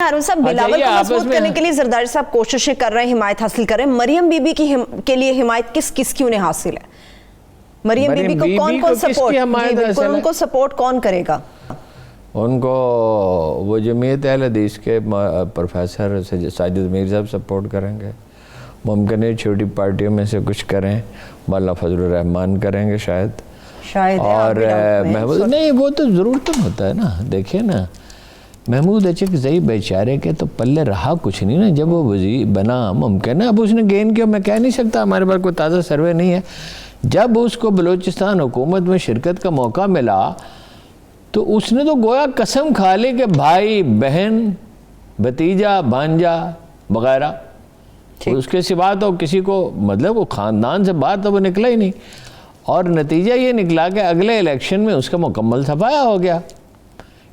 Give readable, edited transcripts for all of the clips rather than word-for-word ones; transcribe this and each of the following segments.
ہارون صاحب بلاول کو مضبوط کرنے کے لیے زرداری صاحب کوششیں کر رہے ہیں, حمایت حاصل کر رہے ہیں, مریم بی بی کے لیے حمایت کس کی انہیں حاصل ہے؟ مریم بی بی کو کون سپورٹ, ان کو سپورٹ کون کرے گا؟ ان کو وہ جمعیت اہل حدیث کے پروفیسر ساجد میر صاحب سپورٹ کریں گے, ممکن ہے چھوٹی پارٹیوں میں سے کچھ کریں, مولانا فضل الرحمان کریں گے شاید, اور محمود نہیں, وہ تو ضرورت ہوتا ہے نا. دیکھیں نا محمود اچکزئی بیچارے کے تو پلے رہا کچھ نہیں نا جب وہ وزیر بنا. ممکن ہے اب اس نے گین کیا, میں کہہ نہیں سکتا, ہمارے پاس کوئی تازہ سروے نہیں ہے. جب اس کو بلوچستان حکومت میں شرکت کا موقع ملا تو اس نے تو گویا قسم کھا لی کہ بھائی بہن بھتیجا بھانجا وغیرہ, اس کے سوا تو کسی کو, مطلب وہ خاندان سے باہر تو وہ نکلا ہی نہیں. اور نتیجہ یہ نکلا کہ اگلے الیکشن میں اس کا مکمل صفایا ہو گیا.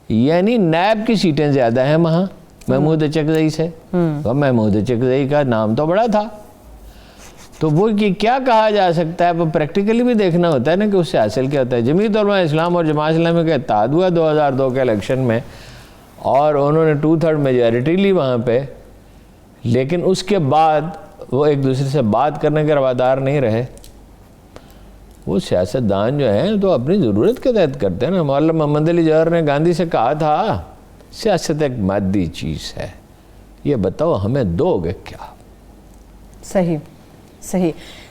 یعنی نیب کی سیٹیں زیادہ ہیں وہاں محمود اچکزئی سے. محمود اچکزئی کا نام تو بڑا تھا, تو وہ کیا کہا جا سکتا ہے, وہ پریکٹیکلی بھی دیکھنا ہوتا ہے نا کہ اس سے حاصل کیا ہوتا ہے. جمعیت علماء اسلام اور جماعت اسلامی کا اتحاد ہوا 2002 کے الیکشن میں, اور انہوں نے 2/3 میجارٹی لی وہاں پہ, لیکن اس کے بعد وہ ایک دوسرے سے بات کرنے کے روادار نہیں رہے. وہ سیاستدان جو ہیں تو اپنی ضرورت کے تحت کرتے ہیں نا. مولانا محمد علی جوہر نے گاندھی سے کہا تھا سیاست ایک مادی چیز ہے, یہ بتاؤ ہمیں دو گے کیا؟ صحیح.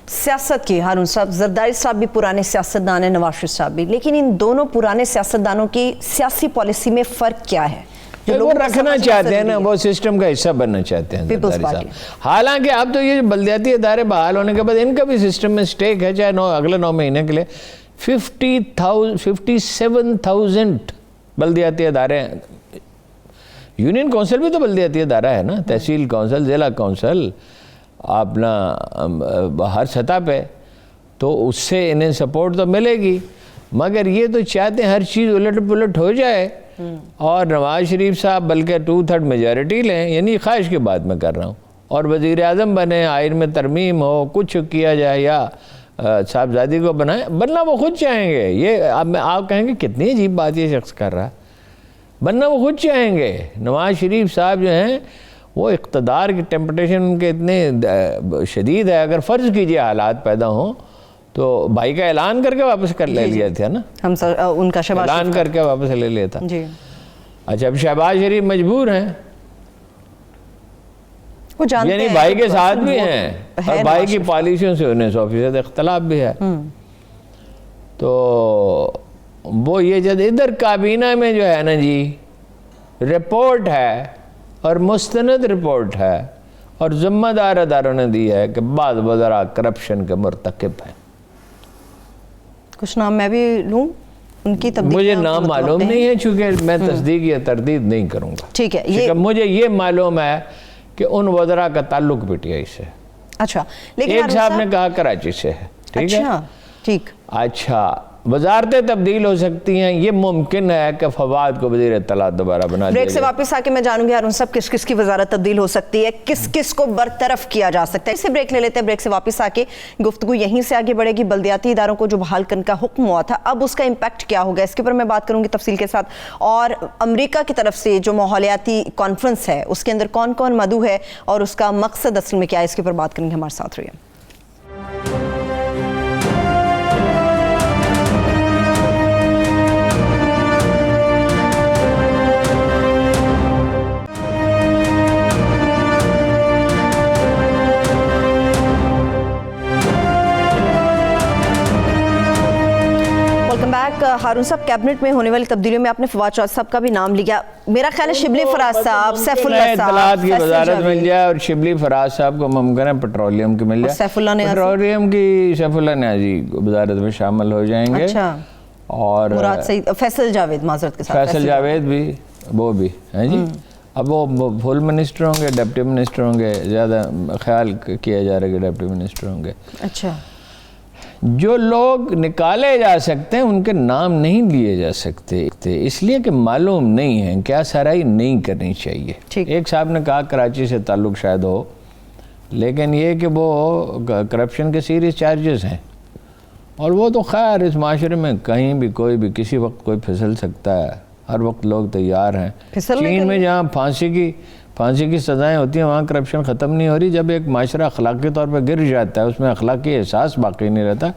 سیاست کی ہارون صاحب, زرداری صاحب بھی پرانے سیاستدان ہیں, نواز شریف صاحب بھی, لیکن ان دونوں پرانے سیاستدانوں کی سیاسی پالیسی میں فرق کیا ہے؟ وہ رکھنا چاہتے ہیں نا, وہ سسٹم کا حصہ بننا چاہتے ہیں زرداری صاحب. حالانکہ اب تو یہ بلدیاتی ادارے بحال ہونے کے بعد ان کا بھی سسٹم میں سٹیک ہے, چاہے اگلے 9 مہینے کے لیے 57,000 بلدیاتی ادارے ہیں. یونین کونسل بھی تو بلدیاتی ادارہ ہے نا, تحصیل کونسل, ضلع کونسل, اپنا ہر سطح پہ, تو اس سے انہیں سپورٹ تو ملے گی. مگر یہ تو چاہتے ہیں ہر چیز الٹ پلٹ ہو جائے, اور نواز شریف صاحب بلکہ 2/3 میجارٹی لیں, یعنی خواہش کی بات میں کر رہا ہوں, اور وزیر اعظم بنے, آئین میں ترمیم ہو, کچھ کیا جائے, یا صاحبزادی کو بنائیں, بننا وہ خود چاہیں گے. یہ آپ کہیں گے کتنی عجیب بات یہ شخص کر رہا ہے, بننا وہ خود چاہیں گے. نواز شریف صاحب جو ہیں وہ اقتدار کی ٹیمپٹیشن ان کے اتنے شدید ہے, اگر فرض کیجئے حالات پیدا ہوں تو بھائی کا اعلان کر کے واپس کر لے لیا تھا نا, ان کا اعلان کر کے واپس لے لیا تھا. اچھا اب شہباز شریف مجبور ہیں, یعنی بھائی کے ساتھ بھی ہیں, اور بھائی کی پالیسیوں سے انہیں 100% اختلاف بھی ہے. تو وہ یہ جب ادھر کابینہ میں جو ہے نا جی رپورٹ ہے, اور مستند رپورٹ ہے, اور ذمہ دار اداروں نے دی ہے کہ بعض وزراء کرپشن کے مرتکب ہیں. کچھ نام میں بھی لوں ان کی تبدیلی؟ مجھے نام معلوم نہیں ہے, چونکہ میں تصدیق یا تردید نہیں کروں گا. ٹھیک ہے, مجھے یہ معلوم ہے کہ ان وزراء کا تعلق پی ٹی آئی سے. اچھا, لیکن ایک صاحب نے کہا کراچی سے ہے. ٹھیک ہے, ٹھیک, اچھا وزارتیں تبدیل ہو سکتی ہیں, یہ ممکن ہے کہ فواد کو وزیر اطلاعات دوبارہ بنا دیا جائے. بریک سے واپس آ کے میں جانوں گی ہارون صاحب کس کس کی وزارت تبدیل ہو سکتی ہے, کس کس کو برطرف کیا جا سکتا ہے. اسے بریک لے لیتے ہیں, بریک سے واپس آ کے گفتگو یہیں سے آگے بڑھے گی. بلدیاتی اداروں کو جو بحال کرنے کا حکم ہوا تھا, اب اس کا امپیکٹ کیا ہوگا, اس کے اوپر میں بات کروں گی تفصیل کے ساتھ. اور امریکہ کی طرف سے جو ماحولیاتی کانفرنس ہے اس کے اندر کون کون مدعو ہے اور اس کا مقصد اصل میں کیا ہے, اس کے اوپر بات کریں گے. ہمارے ساتھ رہیے. ہارون صاحب, کیبنٹ میں ہونے والی تبدیلیوں میں آپ نے فواد چودھری صاحب کا بھی نام لیا. میرا خیال ہے شبلی فراز صاحب, سیف اللہ صاحب, اطلاعات کی وزارت مل جائے, اور شبلی فراز صاحب کو ممکن ہے پیٹرولیم کی مل جائے. پیٹرولیم کی سیف اللہ نیازی وزارت میں شامل ہو جائیں گے. اور مراد سعید, فیصل جاوید, معذرت کے ساتھ فیصل جاوید بھی, وہ بھی ہیں جی. اب وہ فل منسٹر ہوں گے, ڈپٹی منسٹر ہوں گے, زیادہ خیال کیا جا رہا ہے کہ ڈپٹی منسٹر ہوں گے. اچھا, جو لوگ نکالے جا سکتے ہیں ان کے نام نہیں لیے جا سکتے, اس لیے کہ معلوم نہیں ہے, کیا سرائی نہیں کرنی چاہیے. ایک صاحب نے کہا کراچی سے تعلق شاید ہو, لیکن یہ کہ وہ کرپشن کے سیریس چارجز ہیں, اور وہ تو خیر اس معاشرے میں کہیں بھی کوئی بھی کسی وقت کوئی پھسل سکتا ہے, ہر وقت لوگ تیار ہیں. چین میں جہاں پھانسی کی سزائیں ہوتی ہیں وہاں کرپشن ختم نہیں ہو رہی. جب ایک معاشرہ اخلاقی طور پہ گر جاتا ہے اس میں اخلاقی احساس باقی نہیں رہتا.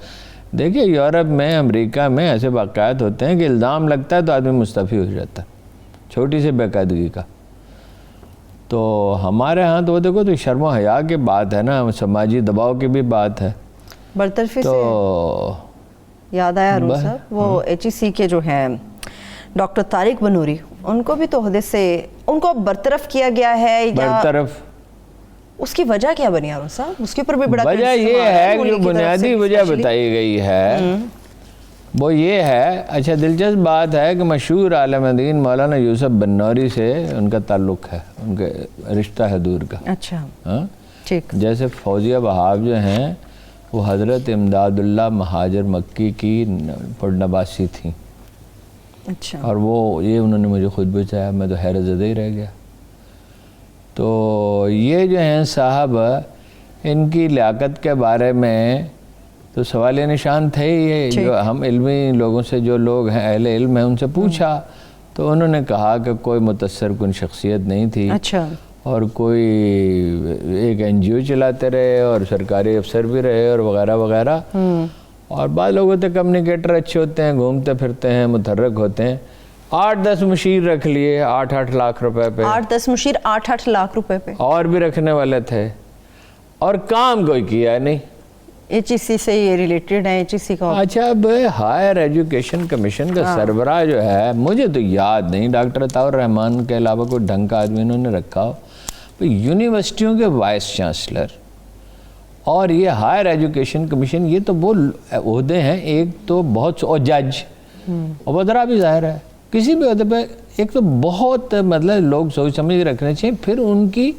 دیکھیے یورپ میں امریکہ میں ایسے واقعات ہوتے ہیں کہ الزام لگتا ہے تو آدمی مستعفی ہو جاتا ہے چھوٹی سی بے قاعدگی کا. تو ہمارے ہاں تو وہ دیکھو تو شرم و حیا کی بات ہے نا, سماجی دباؤ کی بھی بات ہے. برطرفی تو سے یاد آیا ارون صاحب, وہ HEC کے جو ہیں ڈاکٹر طارق بنوری, ان کو بھی تو عہدے سے ان کو برطرف کیا گیا ہے یا برطرف, اس کی وجہ کیا بنی ارون صاحب؟ اس کے اوپر بھی بڑا وجہ یہ ہے جو بنیادی وجہ بتائی گئی ہے وہ یہ ہے. اچھا دلچسپ بات ہے کہ مشہور عالم دین مولانا یوسف بنوری سے ان کا تعلق ہے, ان کے رشتہ ہے دور کا. اچھا ٹھیک. جیسے فوزیہ بہاو جو ہیں وہ حضرت امداد اللہ مہاجر مکی کی پڑنباسی تھیں. اچھا. اور وہ یہ انہوں نے مجھے خود بتایا, میں تو حیرت زدہ ہی رہ گیا. تو یہ جو ہیں صاحب ان کی لیاقت کے بارے میں تو سوال نشان تھے. یہ جو ہم علمی لوگوں سے جو لوگ ہیں اہل علم ہیں ان سے پوچھا تو انہوں نے کہا کہ کوئی متاثر کن شخصیت نہیں تھی. اچھا. اور کوئی ایک NGO چلاتے رہے اور سرکاری افسر بھی رہے اور وغیرہ وغیرہ. اور بعض لوگوں سے کمیونیکیٹر اچھے ہوتے ہیں, گھومتے پھرتے ہیں, متحرک ہوتے ہیں. 8-10 مشیر رکھ لیے 8-8 لاکھ روپے پہ. 8-10 مشیر 8-8 لاکھ روپے پہ. اور بھی رکھنے والے تھے اور کام کوئی کیا نہیں. HEC سے یہ ریلیٹڈ ہے HEC کا. اچھا اب ہائر ایجوکیشن کمیشن کا سربراہ جو ہے مجھے تو یاد نہیں ڈاکٹر عطاء الرحمان کے علاوہ کوئی ڈھنگ کا آدمی انہوں نے رکھا ہو. یونیورسٹیوں کے وائس چانسلر اور یہ ہائر ایجوکیشن کمیشن یہ تو وہ عہدے ہیں. ایک تو بہت اور جج اور وزراء بھی ظاہر ہے کسی بھی عہدے پہ ایک تو بہت مطلب لوگ سوچ سمجھ رکھنے چاہیے, پھر ان کی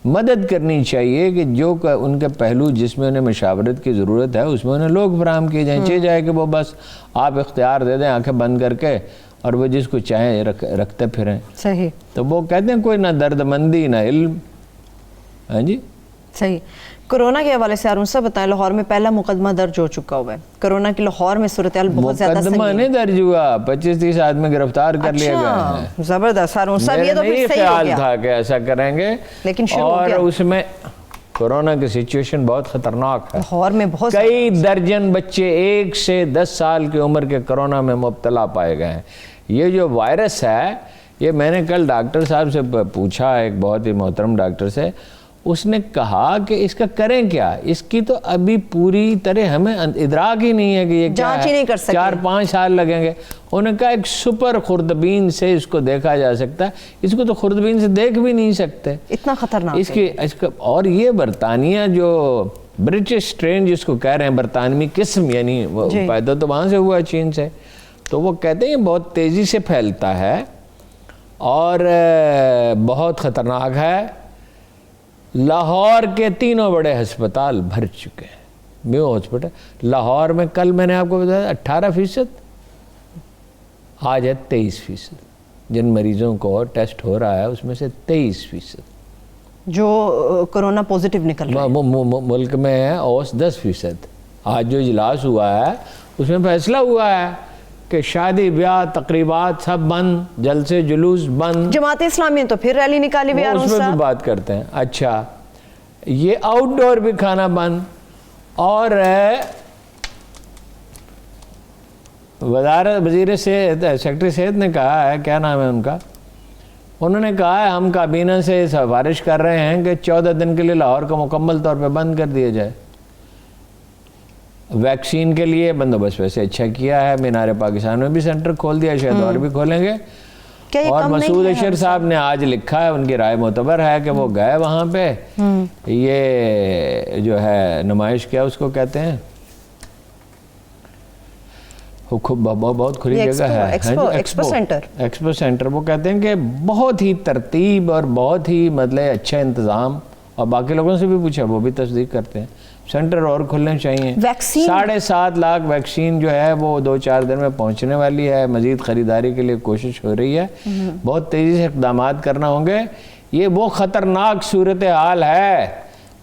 مدد کرنی چاہیے کہ جو ان کے پہلو جس میں انہیں مشاورت کی ضرورت ہے اس میں انہیں لوگ فراہم کیے جائیں. چاہیے جائے کہ وہ بس آپ اختیار دے دیں آنکھیں بند کر کے اور وہ جس کو چاہیں رکھتے پھریں. صحیح. تو وہ کہتے ہیں کوئی نہ درد مندی نہ علم. ہاں جی صحیح. کرونا کے حوالے سے ارون صاحب بتائیں, لاہور میں پہلا مقدمہ درج ہو چکا ہوا ہے. کرونا کی لاہور میں صورتحال بہت زیادہ سنگین. مقدمہ نہیں درج ہوا, 25-30 آدمی گرفتار کر لیے گئے ہیں. زبردست ارون صاحب, یہ تو پھر صحیح ہو گیا. خیال تھا کہ ایسا کریں گے لیکن شروع ہو گیا. اور اس میں کورونا کی سچویشن بہت خطرناک ہے. لاہور میں بہت کئی درجن بچے 1 سے 10 سال کی عمر کے کورونا میں مبتلا پائے گئے ہیں. یہ جو وائرس ہے یہ میں نے کل ڈاکٹر صاحب سے پوچھا, ایک بہت ہی محترم ڈاکٹر سے, اس نے کہا کہ اس کا کریں کیا, اس کی تو ابھی پوری طرح ہمیں ادراک ہی نہیں ہے کہ یہ کیا ہے. 4-5 سال لگیں گے. انہوں نے کہا ایک سپر خوردبین سے اس کو دیکھا جا سکتا ہے. اس کو تو خوردبین سے دیکھ بھی نہیں سکتے, اتنا خطرناک اس کا. اور یہ برطانیہ جو برٹش اسٹرین جس کو کہہ رہے ہیں برطانوی قسم, یعنی وہ پیدا تو وہاں سے ہوا چین سے, تو وہ کہتے ہیں بہت تیزی سے پھیلتا ہے اور بہت خطرناک ہے. لاہور کے 3 بڑے ہسپتال بھر چکے ہیں. میو ہسپتال لاہور میں کل میں نے آپ کو بتایا 18%, آج ہے 23%. جن مریضوں کو ٹیسٹ ہو رہا ہے اس میں سے 23% جو کرونا پوزیٹیو نکل رہا ہے ملک میں ہے, اوس 10%. آج جو اجلاس ہوا ہے اس میں فیصلہ ہوا ہے کہ شادی بیاہ تقریبات سب بند, جلسے جلوس بند. جماعت اسلامی تو پھر ریلی نکالی ہوئی, اس میں بھی بات کرتے ہیں. اچھا یہ آؤٹ ڈور بھی کھانا بند. اور وزیر صحت سیکرٹری صحت نے کہا ہے, کیا نام ہے ان کا, انہوں نے کہا ہے ہم کابینہ سے سفارش کر رہے ہیں کہ 14 دن کے لیے لاہور کو مکمل طور پہ بند کر دیا جائے. ویکسین کے لیے بندوبست ویسے اچھا کیا ہے, مینار پاکستان میں بھی سینٹر کھول دیا, شاید اور بھی کھولیں گے. اور مسعود اشر صاحب نے آج لکھا ہے, ان کی رائے معتبر ہے کہ وہ گئے وہاں پہ, یہ جو ہے نمائش کیا اس کو کہتے ہیں, بہت کھلی جگہ ہے ایکسپو سینٹر, وہ کہتے ہیں کہ بہت ہی ترتیب اور بہت ہی مطلب اچھا انتظام, اور باقی لوگوں سے بھی پوچھا وہ بھی تصدیق کرتے ہیں. سینٹر اور کھلنے چاہیے. 7.5 لاکھ ویکسین جو ہے وہ 2-4 دن میں پہنچنے والی ہے. مزید خریداری کے لیے کوشش ہو رہی ہے, بہت تیزی سے اقدامات کرنا ہوں گے. یہ وہ خطرناک صورتحال ہے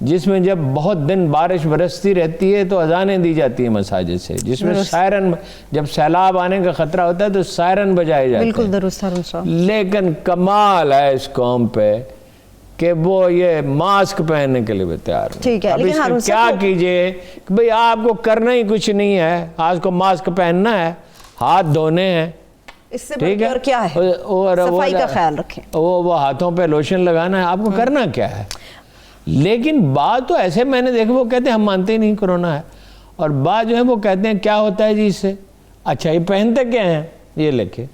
جس میں جب بہت دن بارش برستی رہتی ہے تو اذانیں دی جاتی ہیں مساجد سے، جس میں سائرن، جب سیلاب آنے کا خطرہ ہوتا ہے تو سائرن بجائے جاتے ہیں. بالکل درست ہارون صاحب. لیکن کمال ہے اس قوم پہ کہ وہ یہ ماسک پہننے کے لیے بھی تیار ہو. ٹھیک ہے، اب لیکن اس میں ہارون کیا صاحب کیجئے کہ بھئی آپ کو کرنا ہی کچھ نہیں ہے، آپ کو ماسک پہننا ہے، ہاتھ دھونے ہیں، اس سے بڑھ کے اور کیا ہے، صفائی کا خیال رکھیں، وہ ہاتھوں پہ لوشن لگانا ہے، آپ کو کرنا کیا ہے. لیکن بات تو ایسے میں نے دیکھا، وہ کہتے ہیں ہم مانتے ہی نہیں کرونا ہے، اور بعض جو ہے وہ کہتے ہیں کیا ہوتا ہے جی اس سے. اچھا یہ پہنتے کیا ہیں، یہ لکھے،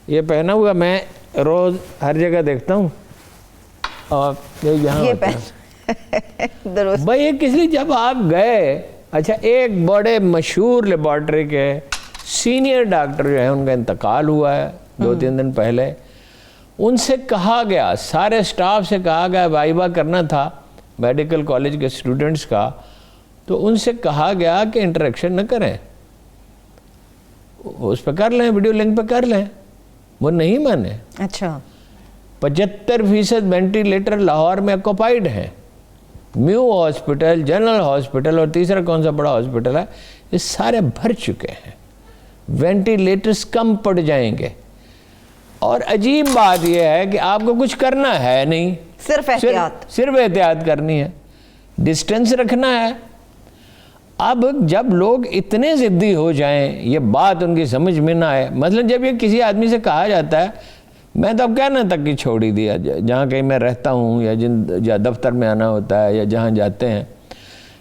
یہ پہنا ہوا میں روز ہر جگہ دیکھتا ہوں، اور یہاں یہ ہوتا ہے. درست. بھائی یہ کس لیے جب آپ گئے، اچھا ایک بڑے مشہور لیبارٹری کے سینئر ڈاکٹر جو ہیں ان کا انتقال ہوا ہے 2-3 دن پہلے، ان سے کہا گیا، سارے سٹاف سے کہا گیا، وائبہ کرنا تھا میڈیکل کالج کے اسٹوڈنٹس کا، تو ان سے کہا گیا کہ انٹریکشن نہ کریں، اس پہ کر لیں، ویڈیو لنک پہ کر لیں. وہ نہیں مانے. اچھا 75% وینٹیلیٹر لاہور میں آکوپائیڈ ہیں. میو ہاسپٹل، جنرل ہاسپٹل اور تیسرا کون سا بڑا ہاسپٹل ہے، یہ سارے بھر چکے ہیں، وینٹیلیٹرز کم پڑ جائیں گے. اور عجیب بات یہ ہے کہ آپ کو کچھ کرنا ہے نہیں، صرف احتیاط کرنی ہے، ڈسٹنس رکھنا ہے. اب جب لوگ اتنے ضدی ہو جائیں، یہ بات ان کی سمجھ میں نہ آئے، مثلا جب یہ کسی آدمی سے کہا جاتا ہے، میں تو اب کہنا تک کہ چھوڑ ہی دیا، جہاں کہیں میں رہتا ہوں یا دفتر میں آنا ہوتا ہے یا جہاں جاتے ہیں،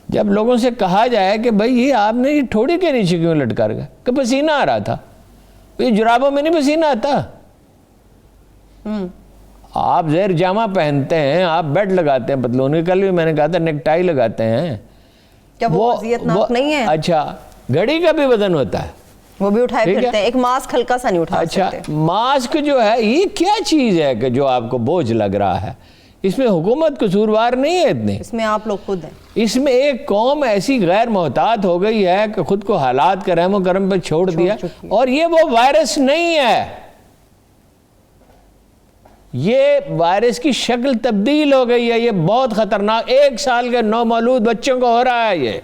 جب لوگوں سے کہا جائے کہ بھئی یہ آپ نے یہ ٹھوڑی کے نیچے کیوں لٹکا رکھا، کہ پسینہ آ رہا تھا. یہ جرابوں میں نہیں پسینہ آتا. آپ زیر جامہ پہنتے ہیں، آپ بیلٹ لگاتے ہیں پتلون کی، کل بھی میں نے کہا تھا نیک ٹائی لگاتے ہیں، کیا وہ اذیتناک نہیں ہے؟ اچھا گھڑی کا بھی وزن ہوتا ہے، وہ بھی اٹھائے پھرتے ہیں، ایک ماسک ہلکا سا نہیں اٹھا سکتے. اچھا ماسک جو ہے یہ کیا چیز ہے کہ جو آپ کو بوجھ لگ رہا ہے؟ اس میں حکومت قصوروار نہیں ہے اتنی، اس میں آپ لوگ خود ہیں. اس میں ایک قوم ایسی غیر محتاط ہو گئی ہے کہ خود کو حالات کا رحم و کرم پہ چھوڑ دیا. اور یہ وہ وائرس نہیں ہے، یہ وائرس کی شکل تبدیل ہو گئی ہے، یہ بہت خطرناک، 1 سال کے نومولود بچوں کو ہو رہا ہے یہ.